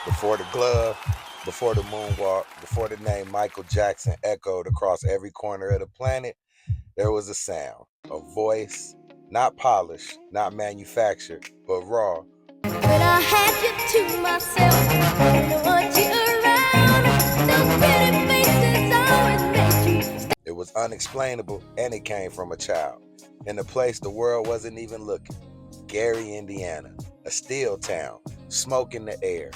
Before the glove, before the moonwalk, before the name Michael Jackson echoed across every corner of the planet, there was a sound, a voice, not polished, not manufactured, but raw. When I had you to myself, didn't want you around. Those pretty faces always make you. It was unexplainable, and it came from a child in a place the world wasn't even looking. Gary, Indiana, a steel town, smoke in the air,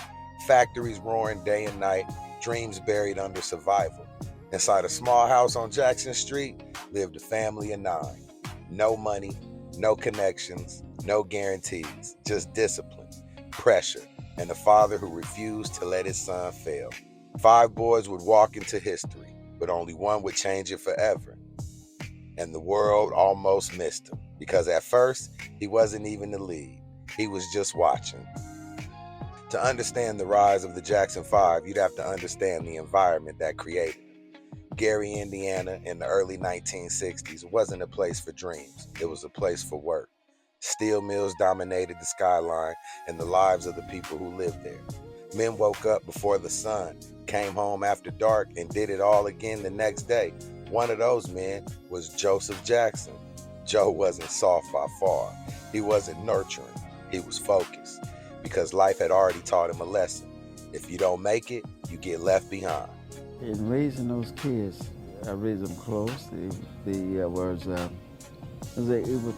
factories roaring day and night, dreams buried under survival. Inside a small house on Jackson Street lived a family of 9. No money, no connections, no guarantees, just discipline, pressure, and a father who refused to let his son fail. 5 boys would walk into history, but only one would change it forever. And the world almost missed him, because at first, he wasn't even the lead. He was just watching. To understand the rise of the Jackson 5, you'd have to understand the environment that created it. Gary, Indiana, in the early 1960s wasn't a place for dreams. It was a place for work. Steel mills dominated the skyline and the lives of the people who lived there. Men woke up before the sun, came home after dark, and did it all again the next day. One of those men was Joseph Jackson. Joe wasn't soft by far. He wasn't nurturing. He was focused, because life had already taught him a lesson. If you don't make it, you get left behind. In raising those kids, I raised them close. They was able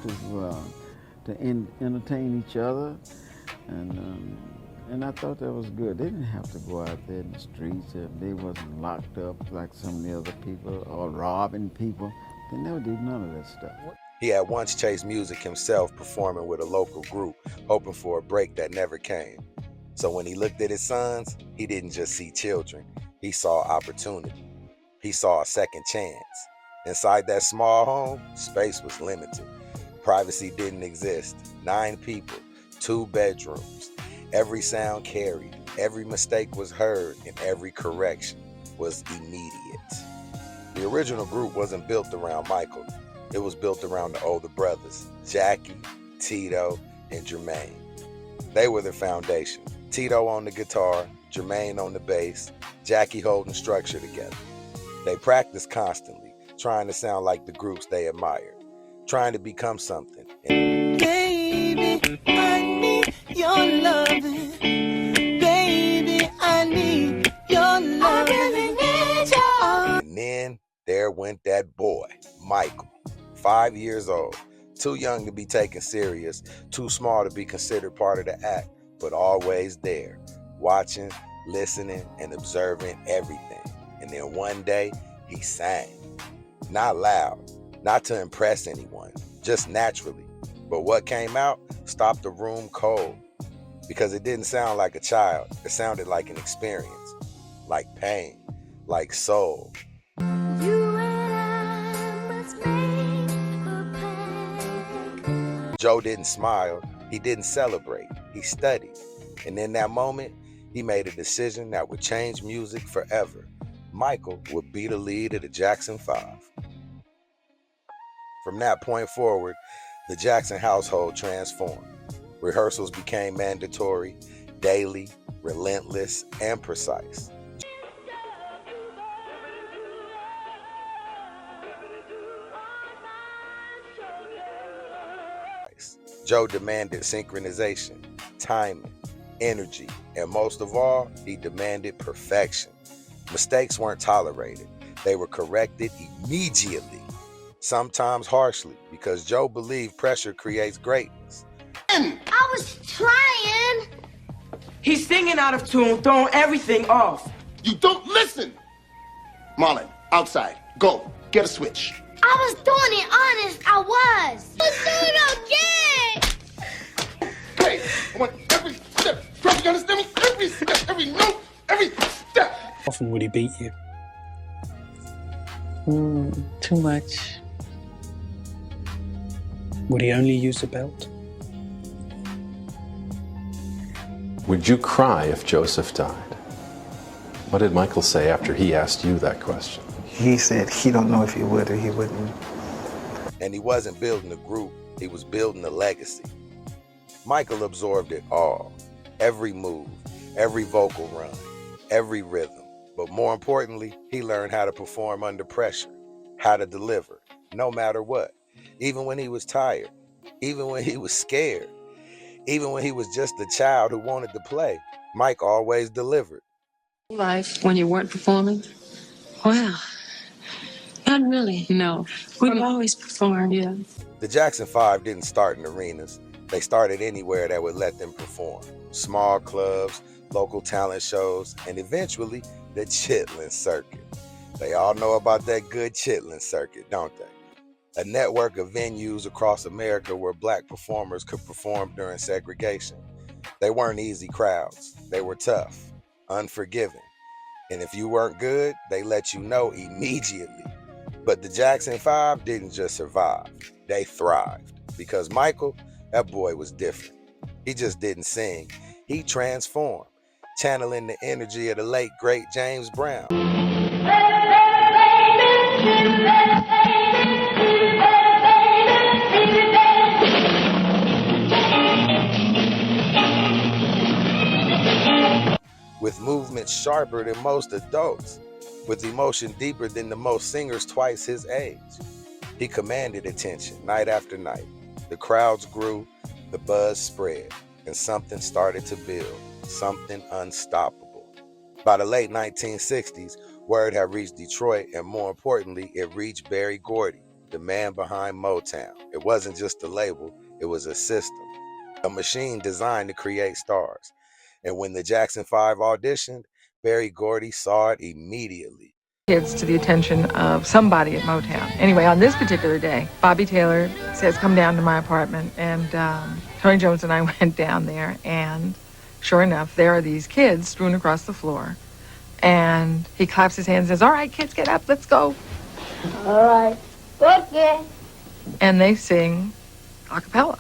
to entertain each other, and I thought that was good. They didn't have to go out there in the streets. They wasn't locked up like some of the other people or robbing people. They never did none of that stuff. He had once chased music himself, performing with a local group, hoping for a break that never came. So when he looked at his sons, he didn't just see children. He saw opportunity. He saw a second chance. Inside that small home, space was limited. Privacy didn't exist. 9 people, 2 bedrooms. Every sound carried, every mistake was heard, and every correction was immediate. The original group wasn't built around Michael. It was built around the older brothers, Jackie, Tito, and Jermaine. They were the foundation. Tito on the guitar, Jermaine on the bass, Jackie holding structure together. They practiced constantly, trying to sound like the groups they admired, trying to become something. Baby, I need your loving. Baby, I need your loving. I really need your. And then there went that boy, Michael, 5 years old, too young to be taken serious, too small to be considered part of the act, but always there, watching, listening, and observing everything. And then one day, he sang. Not loud, not to impress anyone, just naturally. But what came out stopped the room cold, because it didn't sound like a child. It sounded like an experience, like pain, like soul. You and I must make a pact. Joe didn't smile. He didn't celebrate. He studied. And in that moment, he made a decision that would change music forever. Michael would be the lead of the Jackson 5. From that point forward, the Jackson household transformed. Rehearsals became mandatory, daily, relentless, and precise. Joe demanded synchronization, timing, energy, and most of all, he demanded perfection. Mistakes weren't tolerated. They were corrected immediately, sometimes harshly, because Joe believed pressure creates greatness. I was trying. He's singing out of tune, throwing everything off. You don't listen! Marlon, outside. Go. Get a switch. I was doing it honest. I was. I was doing okay. Hey, I want every step. You understand me? Every step, every note, every step. Often would he beat you? Too much. Would he only use a belt? Would you cry if Joseph died? What did Michael say after he asked you that question? He said he don't know if he would or he wouldn't. And he wasn't building a group, he was building a legacy. Michael absorbed it all. Every move, every vocal run, every rhythm. But more importantly, he learned how to perform under pressure, how to deliver, no matter what. Even when he was tired, even when he was scared, even when he was just a child who wanted to play, Mike always delivered. Life when you weren't performing? Well, not really, no. We've always performed, yeah. The Jackson 5 didn't start in arenas. They started anywhere that would let them perform. Small clubs, local talent shows, and eventually the Chitlin Circuit. They all know about that good Chitlin Circuit, don't they? A network of venues across America where black performers could perform during segregation. They weren't easy crowds. They were tough, unforgiving. And if you weren't good, they let you know immediately. But the Jackson 5 didn't just survive. They thrived. Because Michael, that boy was different. He just didn't sing. He transformed, channeling the energy of the late, great James Brown. With movements sharper than most adults, with emotion deeper than the most singers twice his age. He commanded attention night after night. The crowds grew, the buzz spread, and something started to build, something unstoppable. By the late 1960s, word had reached Detroit, and more importantly, it reached Berry Gordy, the man behind Motown. It wasn't just a label, it was a system, a machine designed to create stars. And when the Jackson 5 auditioned, Berry Gordy saw it immediately. Kids to the attention of somebody at Motown. Anyway, on this particular day, Bobby Taylor says, come down to my apartment. And Tony Jones and I went down there, and sure enough, there are these kids strewn across the floor. And he claps his hands and says, all right, kids, get up, let's go. All right. Okay. And they sing a cappella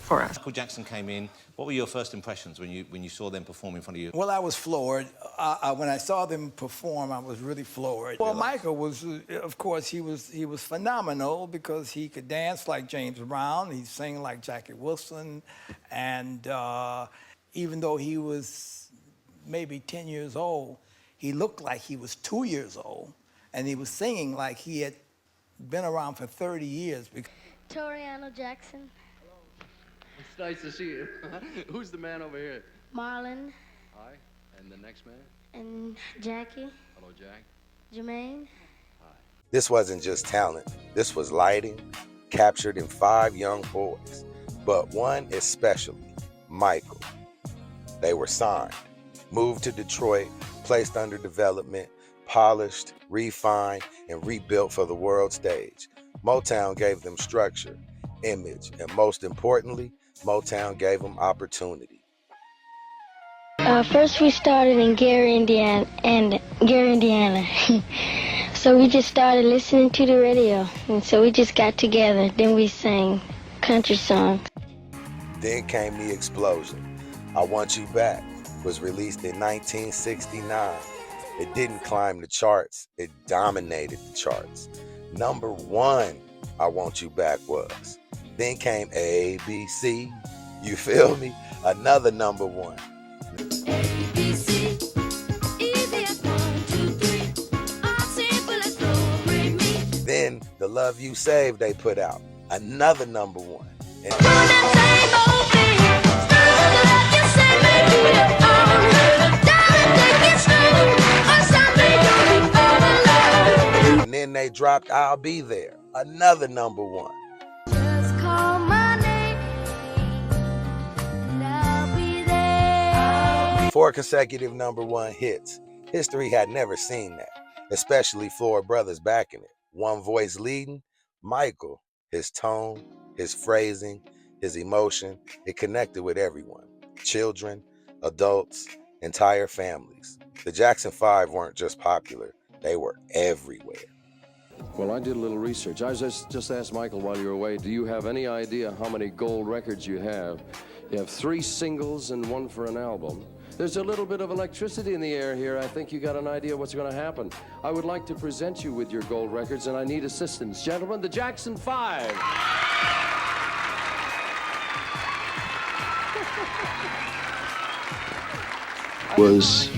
for us. Michael Jackson came in. What were your first impressions when you saw them perform in front of you? Well, I was floored. When I saw them perform, I was really floored. Well, Michael was, of course, he was phenomenal because he could dance like James Brown. He sang like Jackie Wilson. And even though he was maybe 10 years old, he looked like he was 2 years old. And he was singing like he had been around for 30 years. Toriano Jackson. It's nice to see you. Who's the man over here? Marlon. Hi. And the next man? And Jackie. Hello, Jack. Jermaine. Hi. This wasn't just talent. This was lighting, captured in 5 young boys. But one especially, Michael. They were signed, moved to Detroit, placed under development, polished, refined, and rebuilt for the world stage. Motown gave them structure, image, and most importantly, Motown gave them opportunity. First we started in Gary, Indiana. So we just started listening to the radio. And so we just got together. Then we sang country songs. Then came the explosion. I Want You Back was released in 1969. It didn't climb the charts. It dominated the charts. Number 1, I Want You Back was. Then came ABC, you feel me? Another number 1. ABC, easy as 1, 2, 3, all simple as do, re, mi. Then The Love You Saved they put out, another number 1. And then they dropped I'll Be There, another number 1. Just call my name and I'll be there. 4 consecutive number 1 hits. History had never seen that, especially Floor Brothers backing it. One voice leading, Michael, his tone, his phrasing, his emotion, it connected with everyone. Children, adults, entire families. The Jackson 5 weren't just popular, they were everywhere. Well, I did a little research. I just asked Michael while you were away, do you have any idea how many gold records you have? You have 3 singles and 1 for an album. There's a little bit of electricity in the air here. I think you got an idea what's going to happen. I would like to present you with your gold records, and I need assistance. Gentlemen, the Jackson 5. was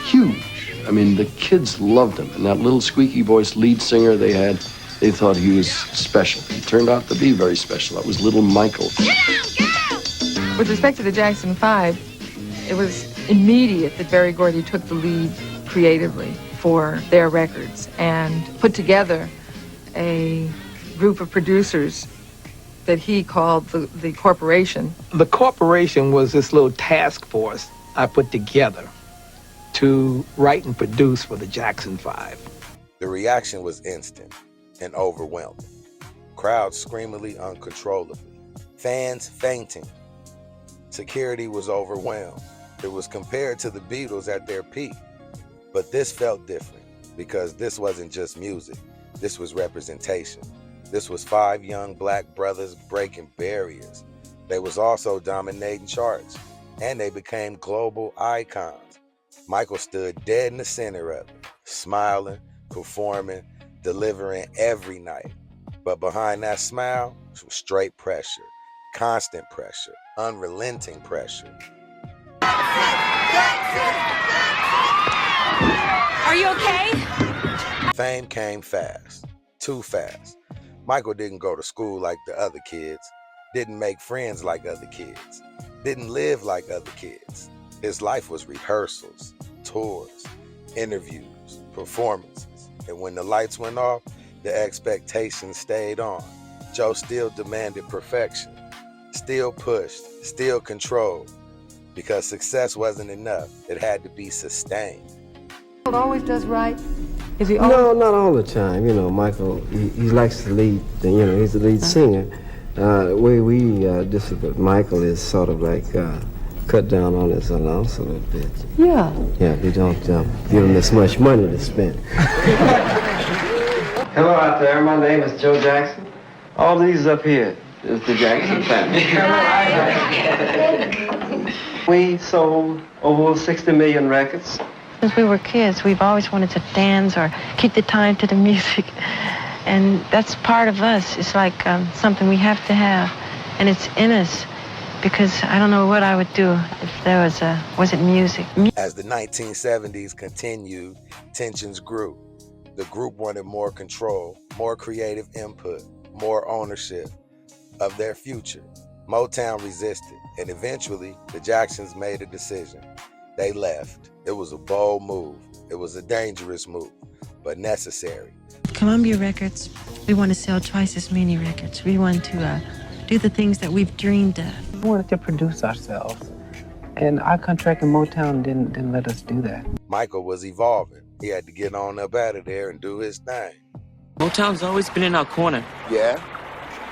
huge. I mean, the kids loved him. And that little squeaky voiced lead singer they had, they thought he was special. He turned out to be very special. That was little Michael. With respect to the Jackson 5, it was immediate that Berry Gordy took the lead creatively for their records and put together a group of producers that he called the corporation. The corporation was this little task force I put together to write and produce for the Jackson 5. The reaction was instant and overwhelming. Crowds screamingly uncontrollably. Fans fainting. Security was overwhelmed. It was compared to the Beatles at their peak. But this felt different because this wasn't just music. This was representation. This was 5 young black brothers breaking barriers. They was also dominating charts, and they became global icons. Michael stood dead in the center of it, smiling, performing, delivering every night. But behind that smile was straight pressure, constant pressure, unrelenting pressure. Are you okay? Fame came fast, too fast. Michael didn't go to school like the other kids, didn't make friends like other kids, didn't live like other kids. His life was rehearsals, tours, interviews, performances. And when the lights went off, the expectations stayed on. Joe still demanded perfection, still pushed, still controlled. Because success wasn't enough, it had to be sustained. Always does right? Is he No, not all the time. You know, Michael, he likes to lead, you know, he's the lead singer. The way we discipline Michael is sort of like cut down on his allowance a little bit. Yeah. Yeah, we don't give him this much money to spend. Hello out there, my name is Joe Jackson. All these up here is the Jackson family. We sold over 60 million records. Since we were kids, we've always wanted to dance or keep the time to the music. And that's part of us. It's like something we have to have. And it's in us. Because I don't know what I would do if there wasn't music. As the 1970s continued, tensions grew. The group wanted more control, more creative input, more ownership of their future. Motown resisted, and eventually the Jacksons made a decision. They left. It was a bold move. It was a dangerous move, but necessary. Columbia Records, we want to sell twice as many records. We want to do the things that we've dreamed of. We wanted to produce ourselves, and our contract in Motown didn't let us do that. Michael was evolving. He had to get on up out of there and do his thing. Motown's always been in our corner. Yeah?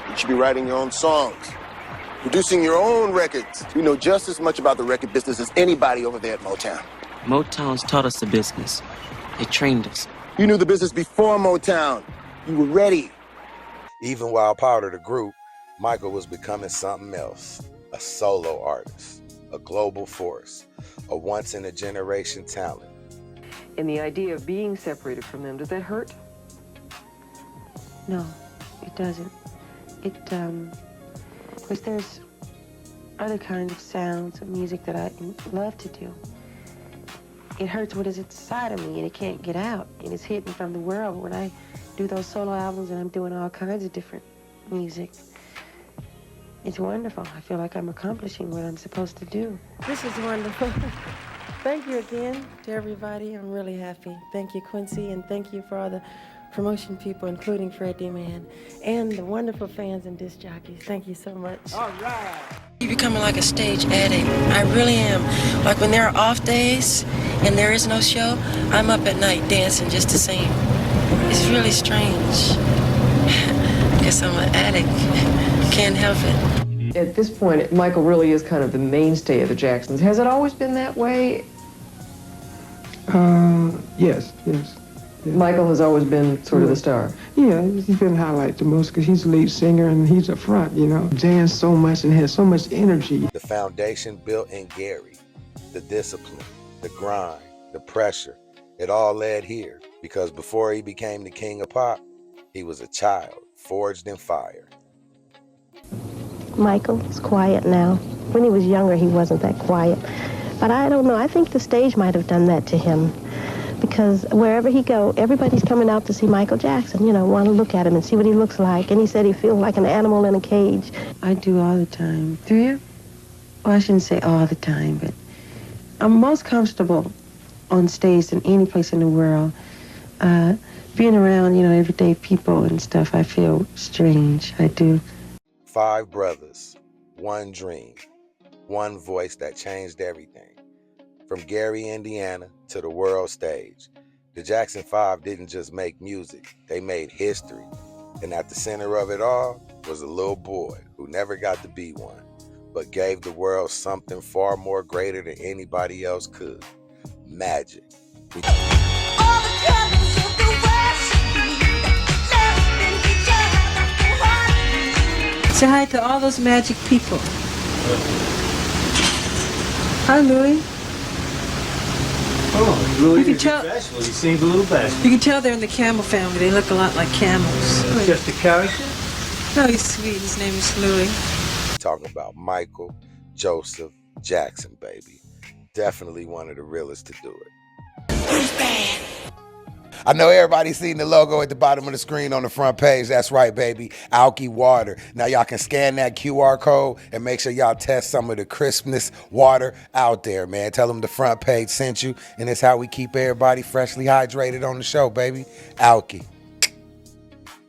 You should be writing your own songs, producing your own records. You know just as much about the record business as anybody over there at Motown. Motown's taught us the business. They trained us. You knew the business before Motown. You were ready. Even while part of the group, Michael was becoming something else. A solo artist, a global force, a once-in-a-generation talent. And the idea of being separated from them, does that hurt? No, it doesn't. Because there's other kinds of sounds of music that I love to do. It hurts what is inside of me and it can't get out. And it's hidden from the world. When I do those solo albums and I'm doing all kinds of different music, it's wonderful. I feel like I'm accomplishing what I'm supposed to do. This is wonderful. Thank you again to everybody. I'm really happy. Thank you, Quincy, and thank you for all the promotion people, including Freddie Man, and the wonderful fans and disc jockeys. Thank you so much. All right. You're becoming like a stage addict. I really am. Like when there are off days and there is no show, I'm up at night dancing just the same. It's really strange. Guess I'm an addict. Can't help it. At this point, Michael really is kind of the mainstay of the Jacksons. Has it always been that way? Yes. Michael has always been sort of the star. Yeah, he's been highlighted the most because he's the lead singer and he's up front, you know. Danced so much and has so much energy. The foundation built in Gary, the discipline, the grind, the pressure, it all led here because before he became the king of pop, he was a child forged in fire. Michael is quiet now. When he was younger, he wasn't that quiet. But I don't know. I think the stage might have done that to him. Because wherever he go, everybody's coming out to see Michael Jackson, you know, want to look at him and see what he looks like. And he said he feels like an animal in a cage. I do all the time. Do you? Well, I shouldn't say all the time, but I'm most comfortable on stage than any place in the world. Being around, you know, everyday people and stuff, I feel strange. I do. 5 brothers, 1 dream, 1 voice that changed everything. From Gary, Indiana to the world stage, the Jackson 5 didn't just make music, they made history. And at the center of it all was a little boy who never got to be one, but gave the world something far more greater than anybody else could. Magic. Say hi to all those magic people. Hi, Louis. Oh, Louis, you can tell. He seems a little bashful. You can tell they're in the camel family. They look a lot like camels. Just a character? No, he's sweet. His name is Louis. Talking about Michael Joseph Jackson, baby. Definitely one of the realest to do it. Who's bad? I know everybody's seen the logo at the bottom of the screen on the front page. That's right, baby. Alky Water. Now y'all can scan that QR code and make sure y'all test some of the crispness water out there, man. Tell them the front page sent you, and it's how we keep everybody freshly hydrated on the show, baby. Alky.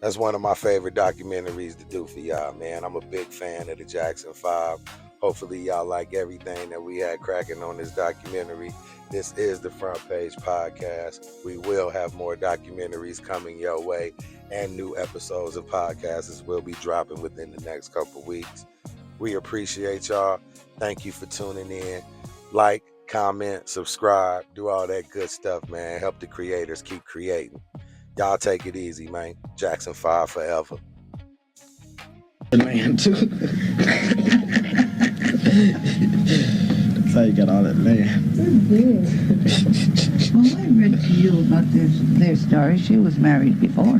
That's one of my favorite documentaries to do for y'all, man. I'm a big fan of the Jackson 5. Hopefully y'all like everything that we had cracking on this documentary. This is the Front Page Podcast. We will have more documentaries coming your way, and new episodes of podcasts will be dropping within the next couple weeks. We appreciate y'all. Thank you for tuning in. Like, comment, subscribe, do all that good stuff, man. Help the creators keep creating. Y'all take it easy, man. Jackson 5 forever. The man, too. That's how you got all that land. Well, I read to you about their story. She was married before.